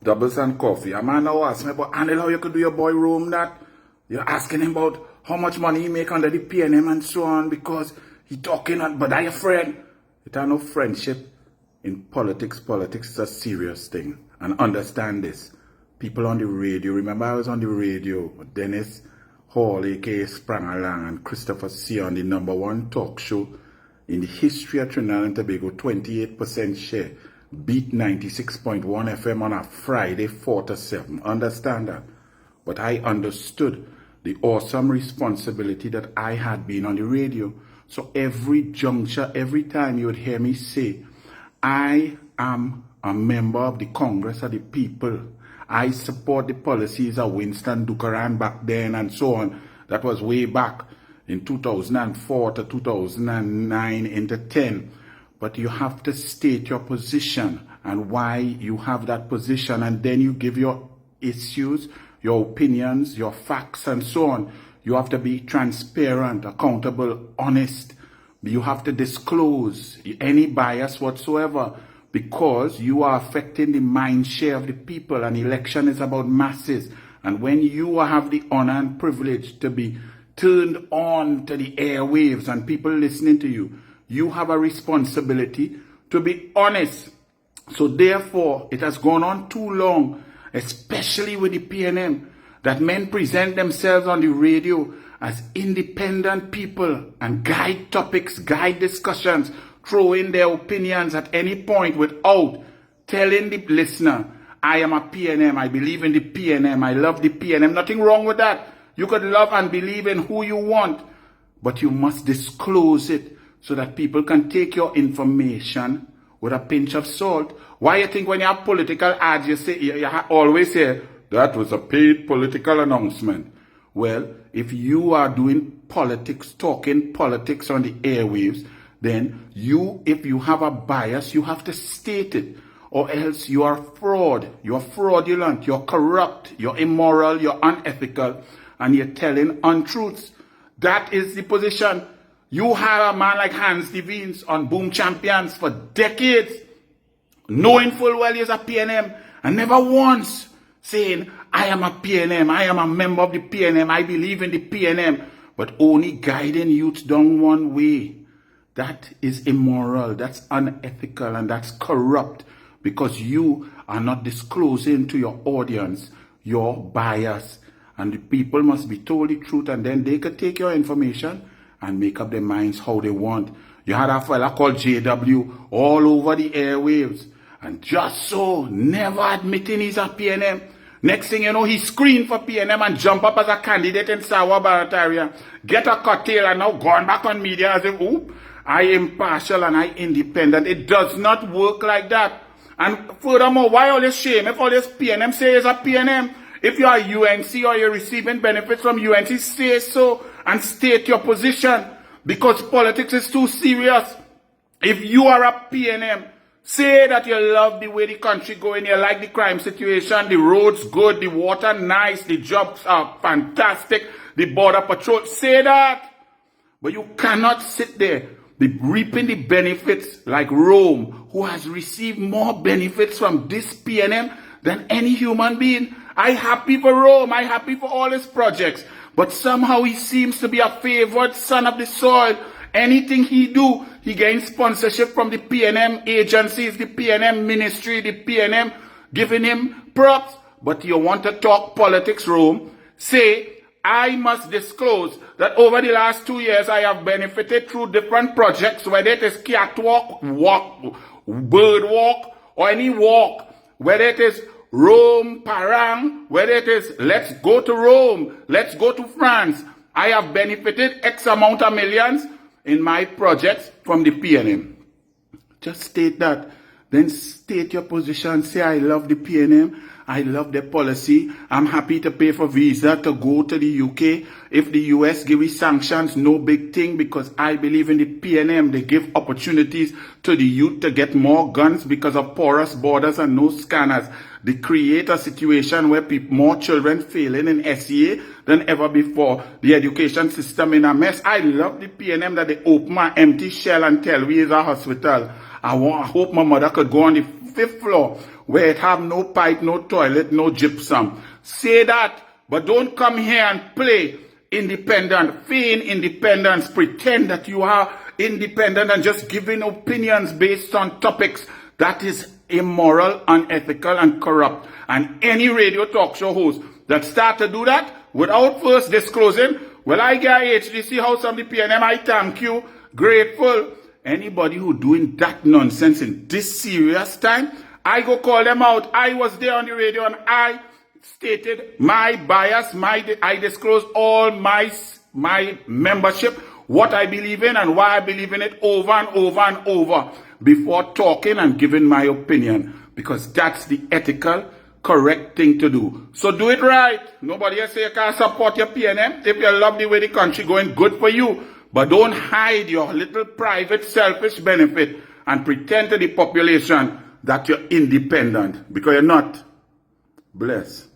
Doubles and coffee. A man now ask me about Anil, how you could do your boy Rome that? You're asking him about how much money he make under the PNM and so on because he talking on, but I your friend. It ain't no friendship in politics. Politics is a serious thing. And understand this. People on the radio, remember I was on the radio, Dennis Hall, aka Sprang Along, and Christopher C on the #1 talk show in the history of Trinidad and Tobago, 28% share. Beat 96.1 FM on a Friday 4 to 7. Understand that? But I understood the awesome responsibility that I had been on the radio. So every juncture, every time you would hear me say, I am a member of the Congress of the People. I support the policies of Winston Dukaran back then and so on. That was way back in 2004 to 2009 into 10. But you have to state your position and why you have that position, and then you give your issues, your opinions, your facts, and so on. You have to be transparent, accountable, honest. You have to disclose any bias whatsoever because you are affecting the mind share of the people, and election is about masses. And when you have the honor and privilege to be turned on to the airwaves and people listening to you, you have a responsibility to be honest. So therefore, it has gone on too long, especially with the PNM, that men present themselves on the radio as independent people and guide topics, guide discussions, throw in their opinions at any point without telling the listener, I am a PNM, I believe in the PNM, I love the PNM. Nothing wrong with that. You could love and believe in who you want, but you must disclose it so that people can take your information with a pinch of salt. Why you think when you have political ads, you always say, that was a paid political announcement? Well, if you are doing politics, talking politics on the airwaves, then if you have a bias, you have to state it. Or else you are fraud, you're fraudulent, you're corrupt, you're immoral, you're unethical, and you're telling untruths. That is the position. You have a man like Hans Devines on Boom Champions for decades, knowing full well he's a PNM, and never once saying, I am a PNM, I am a member of the PNM, I believe in the PNM, but only guiding youth down one way. That is immoral, that's unethical, and that's corrupt, because you are not disclosing to your audience your bias. And the people must be told the truth, and then they could take your information and make up their minds how they want. You had a fella called JW all over the airwaves, and just so, never admitting he's a PNM. Next thing you know, he screened for PNM and jump up as a candidate in Sawa Barataria, get a cocktail, and now gone back on media as if, oop, I impartial and I independent. It does not work like that. And furthermore, why all this shame if all this PNM say is a PNM? If you are UNC or you're receiving benefits from UNC, say so and state your position, because politics is too serious. If you are a PNM, say that you love the way the country going, you like the crime situation, the roads good, the water nice, the jobs are fantastic, the border patrol, say that. But you cannot sit there reaping the benefits like Rome, who has received more benefits from this PNM than any human being. I happy for Rome, I happy for all his projects, but somehow he seems to be a favored son of the soil. Anything he do, he gains sponsorship from the PNM agencies, the PNM ministry, the PNM giving him props. But you want to talk politics, Rome? Say, I must disclose that over the last 2 years I have benefited through different projects, whether it is catwalk, walk, bird walk, or any walk, whether it is Rome, Parang, whether it is let's go to Rome, let's go to France. I have benefited X amount of millions in my projects from the PNM. Just state that. Then state your position. Say, I love the PNM. I love their policy. I'm happy to pay for visa to go to the UK. If the US give me sanctions, no big thing, because I believe in the PNM. They give opportunities to the youth to get more guns because of porous borders and no scanners. They create a situation where more children failing in SEA than ever before. The education system in a mess. I love the PNM that they open an empty shell and tell me it's a hospital. I hope my mother could go on the 5th floor where it have no pipe, no toilet, no gypsum. Say that, but don't come here and play independent, feign independence, pretend that you are independent and just giving opinions based on topics that is immoral, unethical, and corrupt. And any radio talk show host that start to do that without first disclosing, well, I get HDC House of the PNM, I thank you, grateful. Anybody who doing that nonsense in this serious time, I go call them out. I was there on the radio and I stated my bias, I disclosed all my membership, what I believe in and why I believe in it over and over and over before talking and giving my opinion, because that's the ethical, correct thing to do. So do it right. Nobody else say you can't support your PNM. If you love the way the country going, good for you. But don't hide your little private selfish benefit and pretend to the population that you're independent, because you're not. Bless.